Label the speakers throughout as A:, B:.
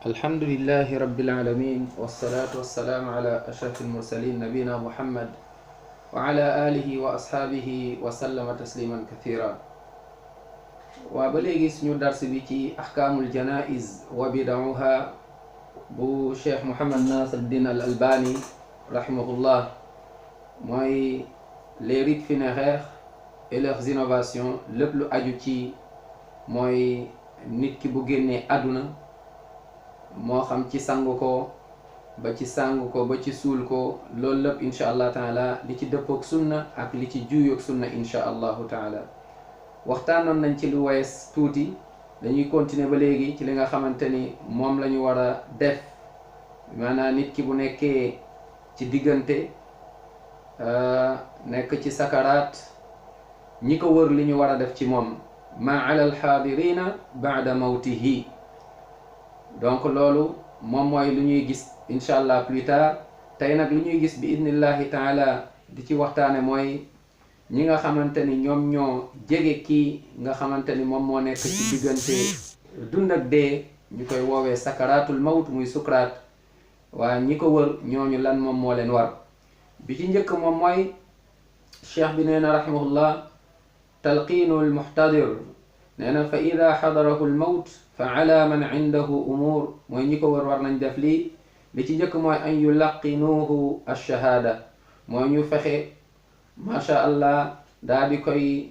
A: الحمد لله رب العالمين والصلاة والسلام على أشرف المرسلين نبينا محمد وعلى آله وأصحابه وسلم تسليما كثيرا. وبلغي سنو درس بيتي أحكام الجنائز وبدعها بو شيخ محمد ناصر الدين الألباني رحمه الله موي les rites funéraires et leurs innovations lépp lu aju ci mooy nit ki bu génnee àdduna moo xam ci sangu ko ba ci sangu ko ba ci suul ko loolu lépp insha allah taala li ci dëppook sunna ak li ci juuyook sunna insha allahu taala. waxtaanoon nañ ci lu wees tuuti, dañuy continuer ba léegi ci li nga xamante ni moom la ñu war a def, maanaam nit ki bu nekkee ci diggante nekk ci sakaraat, ñi ko wër li ñu war a def ci moom ma ala alxaadirina baada mawtihi. donc loolu moom mooy lu ñuy gis incha allah plus tard. tey nag lu ñuy gis bi idnillahi taala di ci waxtaane mooy ñi nga xamante ni ñoom ñoo jege kii nga xamante ni moom moo nekk ci diggante dund ak dee, ñu koy woowee sakaraatul mawt muy sukuraat. waa ñi ko wër ñooñu lan moom moo leen war. bi ci njëkk moom mooy cheikh bi nee na rahimahullah talqiinu almuxtadir, nee na fa ida xadarahu almawt fa ala man indahu umuur, mooy ñi ko war nañ def lii. li ci njëkk mooy an yulaqinuuhu alchahaada, mooy ñu fexe macha allah daa di koy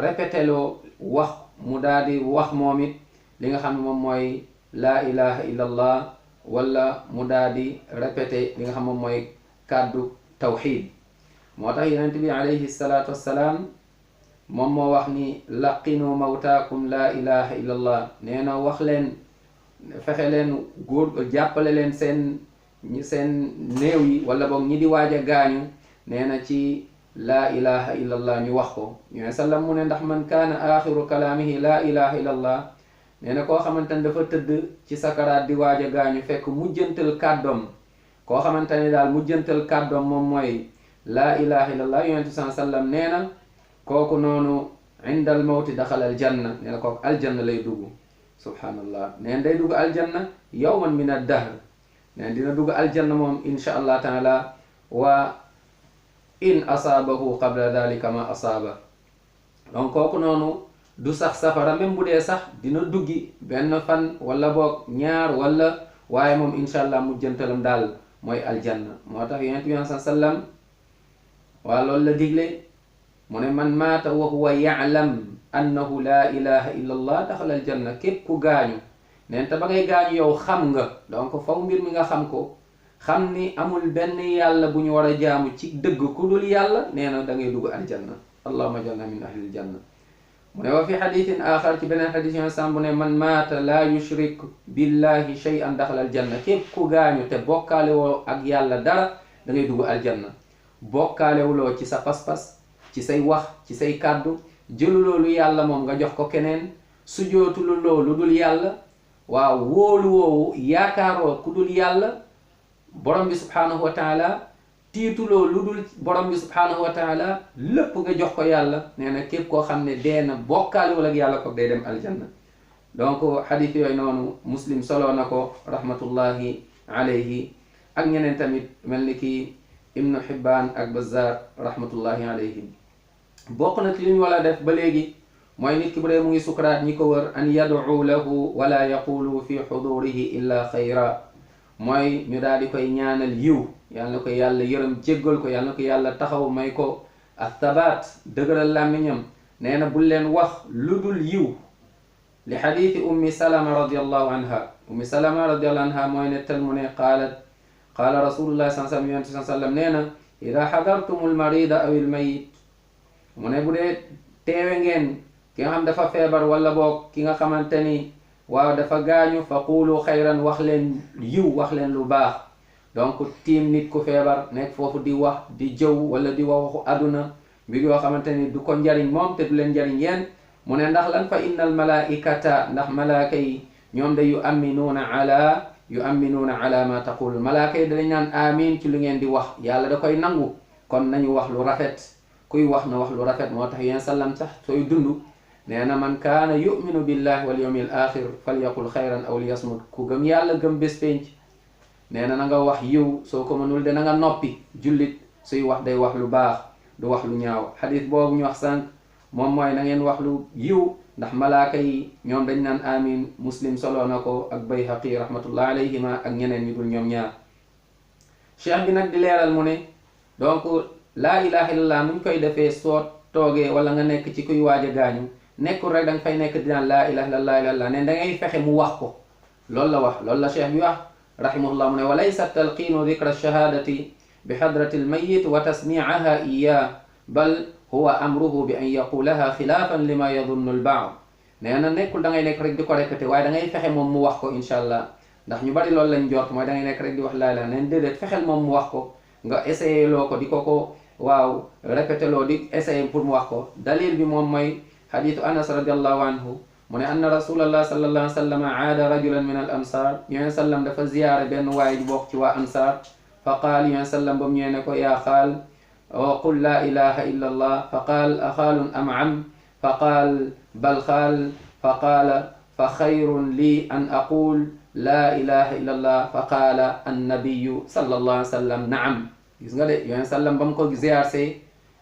A: répételoo wax mu daa di wax moom it li nga xam ne moom mooy laa ilaha illa allah, wala mu daa di répété li nga xam moom mooy kàddu tawxid. moo tax yonent bi alayhi salaatu wassalaam moom moo wax ni laqinu mawtaakum laa ilaha illa allah, nee na wax leen, fexe leen góor jàppale leen seen néew yi wala boog ñi di waaj a gaañu, nee na ci laa ilaha illa allah ñu wax ko. ñu ne sallam mu ne ndax man kaana axiru kalaamihi laa ilaha illa allah, nee na koo xamante ne dafa tëdd ci sakaraat di waaj a gaañu fekk mujjantal kàddoom, koo xamante ne daal mujjantal kàddoom moom mooy laa ilaha illa allah, yonent bi sallam nee na kooku noonu indal mawti daxal aljanna, nee na kooku aljanna lay dugg. subhanallah, neen day dugg aljanna yawman min ad-dahr, neen dina dugg aljanna moom insha allah taala. wa in asaabahu qabla dalika ma asaaba, donc kooku noonu du sax safara, même bu dee sax dina duggi benn fan wala boog ñaar wala, waaye moom insha allah mujjantalam daal mooy aljanna. moo tax yonent bi sallam waa loolu la digle, mu ne man maata wa huwa ya'lam annahu laa ilaha illa allah daxala aljanna. képp ku gaañu, neen te ba ngay gaañu yow xam nga, donc faw mbir mi nga xam ko, xam ni amul benn yàlla bu ñu war a jaamu ci dëgg ku dul yàlla, nee na da ngay dugg aljanna. allahumma jalna min ahlil janna. mu ne wa fi xadiisin axar, ci beneen xadiis yon sam bu ne man maata laa yushrik billahi shay'an daxala aljanna. képp ku gaañu te bokkaale woo ak yàlla dara, da ngay dugg aljanna. bokkaalewuloo ci sa pas-pas, ci say wax, ci say kàddu, jëluloo lu yàlla moom nga jox ko keneen, sujootululoo lu dul yàlla, waaw wóolu woowu yaakaaroo ku dul yàlla borom bi subhaanahu wa taala, tiituloo lu dul borom bi subhaanahu wa taala, lépp nga jox ko yàlla. nee na képp koo xam ne dee na bokkaalewul ak yàlla ko day dem aljanna. donc xadiis yooyu noonu muslim solo na ko rahmatullahi alayhi, ak ñeneen tamit mel ni ki ibnu Hibbaan ak Bazzaar rahmatullahi alayhim. bokk na ci li ñu war a def ba léegi mooy nit ki bu dee mu ngi sukuraat, ñi ko wër an yad'u lahu wala yaqulu fi xudurihi illa xayra, mooy ñu daal di koy ñaanal yiw, yàlla na ko yàlla yërëm jéggal ko, yàlla na ko yàlla taxaw may ko athabaat, dëgëral làmmiñam. nee na bul leen wax lu dul yiw. li xadiisi ummi salama radiallahu anha, ummi salama radiallahu anha mooy nettal mu ne qaala rasulullah sallam nee na ida xadartumu almarida aw almayit, mu ne bu dee teewe ngeen ki nga xam dafa feebar wala boog ki nga xamante ni waaw dafa gaañu, fa quulu xayran, wax leen yiw, wax leen lu baax. donc tiim nit ku feebar nekk foofu di wax, di jëw wala di waxu àdduna, mbir yoo xamante ni du ko njariñ moom te du leen njariñ yéen. mu ne ndax lan, fa inna al malaikata, ndax malaaka yi ñoom de yu amminuuna ala ma taqul, malaaka yi danañ naan amin ci lu ngeen di wax, yàlla da koy nangu. kon nañu wax lu rafet, kuy wax na wax lu rafet. moo tax yéen sallam sax sooy dund nee na man kaana yuminu billahi wal yawmil axir falyaqul xayran aw liyasmut ku gëm yàlla gëm bés pénc nee na nga wax yiw soo ko mënul de na nga noppi. jullit suy wax day wax lu baax du wax lu ñaaw. xadis boobu ñu wax sànq moom mooy na ngeen wax lu yiw ndax malaaka yi ñoom dañ naan amin. muslim solo na ko ak bayhaqi rahmatullah alayhima ak ñeneen ñu dul ñoom ñaar. cheikh bi nag di leeral mu ne donc laa ilaha illallah nuñ koy defee soo toogee wala nga nekk ci kuy waaj a gaañu nekkul rek da nga fay nekk di naan laa ilaha illallah ne da ngay fexe mu wax ko. loolu la wax, loolu la cheikh bi wax rahimahullah mu ne wa laysa talqiinu dikra shahadati bi hadrati almayit wa tasmiaha iya bal huwa amruhu bi an yaqulaha xilaafan lima yadunnu albaad. nee na nekkul da ngay nekk rek di ko répété waaye da ngay fexe moom mu wax ko incha allah ndax ñu bari loolu lañ jort mooy da ngay nekk rek di wax laa ilaaha neen déedéet fexeel moom mu wax ko nga essayé loo ko di ko waaw répété loo di essayé pour mu wax ko. dalil bi moom mooy xadiitu anas radiallahu anhu mu ne anna rasulallah sallallahu alayhi wa sallam aada rajulan min al ansar. yoneen sallam dafa ziyaare benn waaye ju bokk ci waa ansar fa qaal yoneen sallam ba mu ñëwee ne ko yaa xaal wa qul laa ilaha illa allah fa qaal axaalun am am fa qaal bal xaal fa qaala fa xayrun lii an aqul laa ilaha illa allah fa qaala annabiyu sallallahu alayhi wa sallam naam. gis nga de yoneen sallam ba mu ko ziyaarse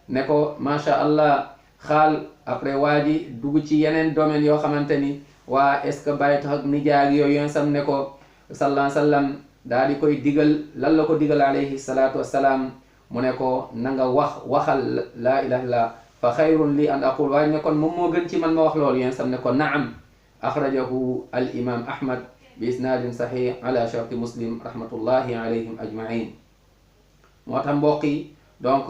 A: ne ko macha allah xaal après waa ji dugg ci yeneen domaine yoo xamante ni waa est ce que bàyyi tax ak nijaag yooyu yoneen sam ne ko sallallahu alayhi wa sallam daa di koy digal lan la ko digal alayhi salaatu wassalaam mu ne ko na nga waxal laa ilaha illallah fa xayrun li an aqul waaye ne kon moom moo gën ci man ma wax loolu yéen sam ne ko naam. axrajahu al imam ahmad bi isnaadin saxix ala sharti muslim rahmatullahi alayhim ajmain. moo tax mbokk yi donc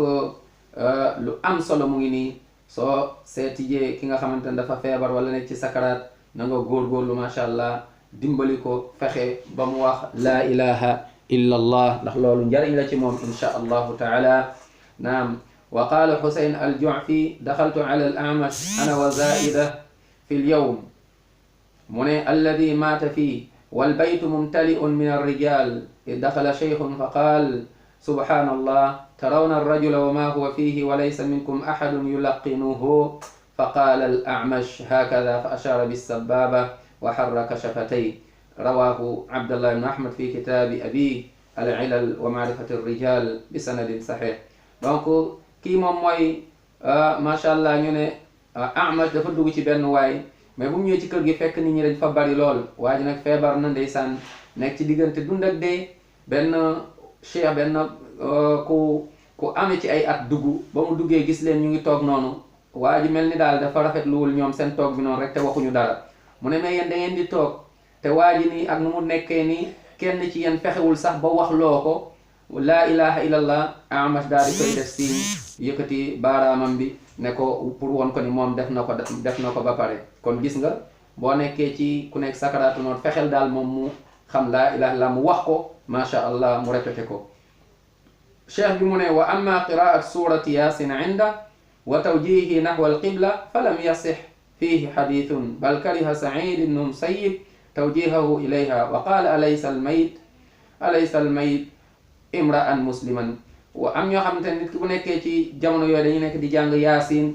A: lu am solo mu ngi nii soo seetijee ki nga xamante ne dafa feebar wala nekk ci sakaraat na nga góorgóorlu macha allah dimbali ko fexe ba mu wax laa ilaha illa allah ndax loolu njariñ la ci moom insha allahu taala. naam. wa qaala xusayn aljufi daxaltu ala al amash ana wa zaida fi lyawm mu ne alladi maata fii walbaytu mumtali'un min alrijal id daxala cheykhun fa qaal subhanallah tarawna alrajula wa ma huwa fihi wa laysa minkum ahadun yulaqinuhu fa qaala al amash hakada fa ashara bisababa wa harraka shafatay. rawahu abdullah ibn ahmad fi kitaabi abi al ilal wa maarifati alrijal bi sanadin saxix. donc kii moom mooy macha allah ñu ne Amash dafa dugg ci benn waay mais bu mu ñëwee ci kër gi fekk nit ñi dañ fa bari lool. waa ji nag feebar na ndeysaan nekk ci diggante dund ak dee. benn cheikh benn ku amee ci ay at dugg ba mu duggee gis leen ñu ngi toog noonu. waa ji mel ni daal dafa rafetluwul ñoom seen toog bi noonu rek te waxuñu dara. mu ne mais yéen da ngeen di toog te waa ji nii ak nu mu nekkee nii kenn ci yéen fexewul sax ba wax loo ko laa ilaha illallah. Amash daal di koy def si yëkkati baaraamam bi ne ko pour woon ko ni moom def na ko ba pare. kon gis nga boo nekkee ci ku nekk sakaraatu noonu fexeel daal moom mu xam laa ilaha illallah mu wax ko macha allah mu répété ko. cheikh bi mu ne wa amma qiraat surati yasin inda wa tawjihi nahwa alqibla falam yasix fihi xadithun bal kariha Saïd ibnu Musayyib tawjihahu ilayha wa qaala alaysa almayit imra'an musliman. wa am ñoo xamante ne nit ki bu nekkee ci jamono yooyu dañuy nekk di jàng yaasin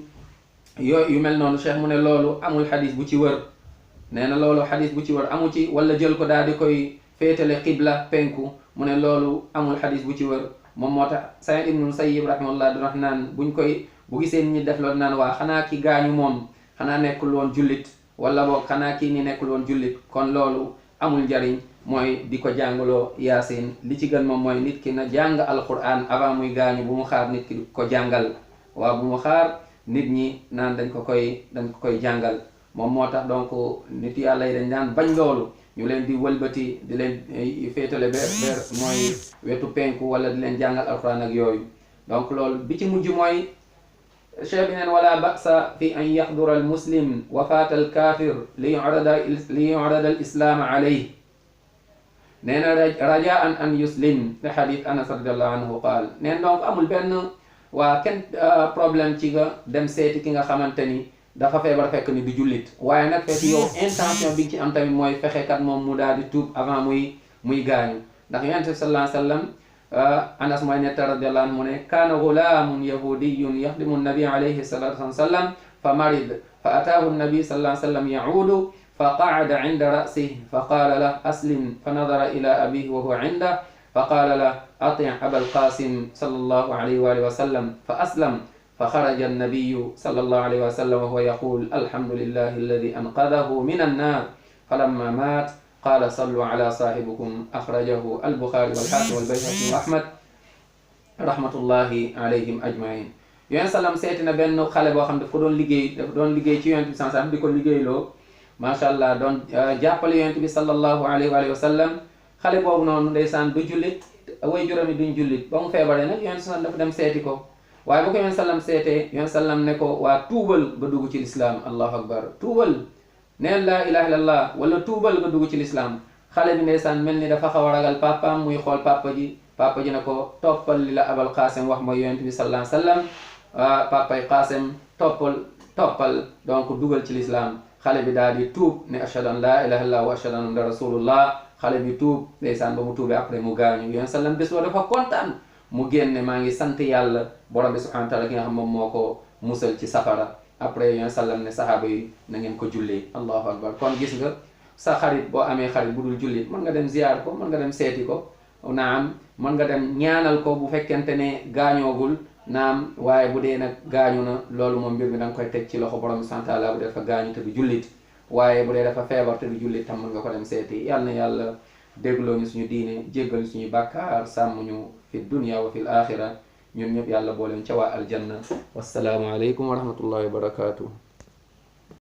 A: yu mel noonu cheikh mu ne loolu amul xadis bu ci wër. nee na loolu xadis bu ci wër amu ci wala jël ko daal di koy féetale qibla penku mu ne loolu amul xadis bu ci wër. moom moo tax Saïd ibnu Musayyib rahimahullah di wax naan bu gisee nit ñi def loolu naan waa xanaa ki gaañu moom xanaa nekkul woon jullit wala boog xanaa kii ni nekkul woon jullit. kon loolu amul njariñ mooy di ko jàngaloo yaasin. li ci gën moom mooy nit ki na jàng alquran avant muy gaañu bu mu xaar nit ki ko jàngal. waaw bu mu xaar nit ñi naan dañ ko koy jàngal. moom moo tax donc nit yàlla yi dañ daan bañ loolu ñu leen di wëlbati di leen féetale ber mooy wetu penku wala di leen jàngal alquran ak yooyu. donc loolu bi ci mujj mooy cheikh bi neen wala ba'sa fi an yaxdura al muslim wafaat al kafir li yurada al islaam alayhi. nee na rajaan an yuslim te xadis anas radiallahu anhu qaal. neen donc amul benn kenn problème ci nga dem seeti ki nga xamante ni dafa feebar fekk ni du jullit waaye nag fekk yow intention bi nga ci am tamit mooy fexekat moom mu daal di tuub avant muy gaañu. ndax yonent bi sallallahu alayhi wa sallam anas mooy netta radiallahu anhu mu ne kaana gulaamun yahudiyun yaxdimu nabi alayhi salatu wasalam fa marid فأتاه النبي صلى الله عليه وسلم يعود فقعد عند رأسه فقال له أسلم، فنظر إلى أبيه وهو عنده فقال له أطع أبا القاسم صلى الله عليه وآله وسلم، فأسلم. فخرج النبي صلى الله عليه وسلم وهو يقول الحمد لله الذي أنقذه من النار. فلما مات قال صلوا على صاحبكم، أخرجه البخاري والحاكم والبيهقي وأحمد rahmatullahi alayhim ajmain. yonent sallam seeti na benn xale boo xam daf ko doon liggéey, dafa doon liggéey ci yonent bi sallam di ko liggéeyloo macha allah, doon jàppale yonent bi sallallahu alayhi wa sallam. xale boobu noonu ndeysaan du jullit, way juróomi duñ jullit. ba mu feebaree nag yonent sallam dafa dem seeti ko, waaye bu ko yonent sallam seetee yonent sallam ne ko waa tuubal nga dugg ci lislaam. allahu akbar, tuubal neen laa ilaha illallah wala tuubal nga dugg ci lislaam. xale bi ndeysaan mel ni dafa xaw a ragal papaam, muy xool papa ji ne ko toppal li la abal qaasim wax mooy yonent bi sallallahu alayhi wa sallam. papay qaasim toppal donc dugal ci lislaam. xale bi daal di tuub ne ashhadu an laa ilaha illallah wa ashhadu anna rasulullah. xale bi tuub ndeysaan, ba mu tuubee après mu gaañu. yonent sallam bés ba dafa kontaan, mu génne maa ngi sant yàlla borom bi subhanahu wa taala ki nga xam moom moo ko musal ci safara. après yonent sallam ne sahaaba yi na ngeen ko jullee. allahu akbar. kon gis nga sa xarit boo amee xarit bu dul jullit mën nga dem ziyaar ko, mën nga dem seeti ko, naam mën nga dem ñaanal ko bu fekkente ne gaañoogul, naam. waaye bu dee nag gaañu na, loolu moom mbir mi da nga koy teg ci loxo borom bi subhanahu wa taala bu dee dafa gaañu te du jullit. waaye bu dee dafa feebar te du jullit tam mën nga ko dem seeti. yàlla na yàlla dégloo ñu suñu diine, jéggal ñu suñu bàkkaar, sàmm ñu fi dunya wa fil axira. ñun ñëpp yàlla booleen ca waa aljanna. wassalaamu aleykum wa rahmatullahi wa barakatuh.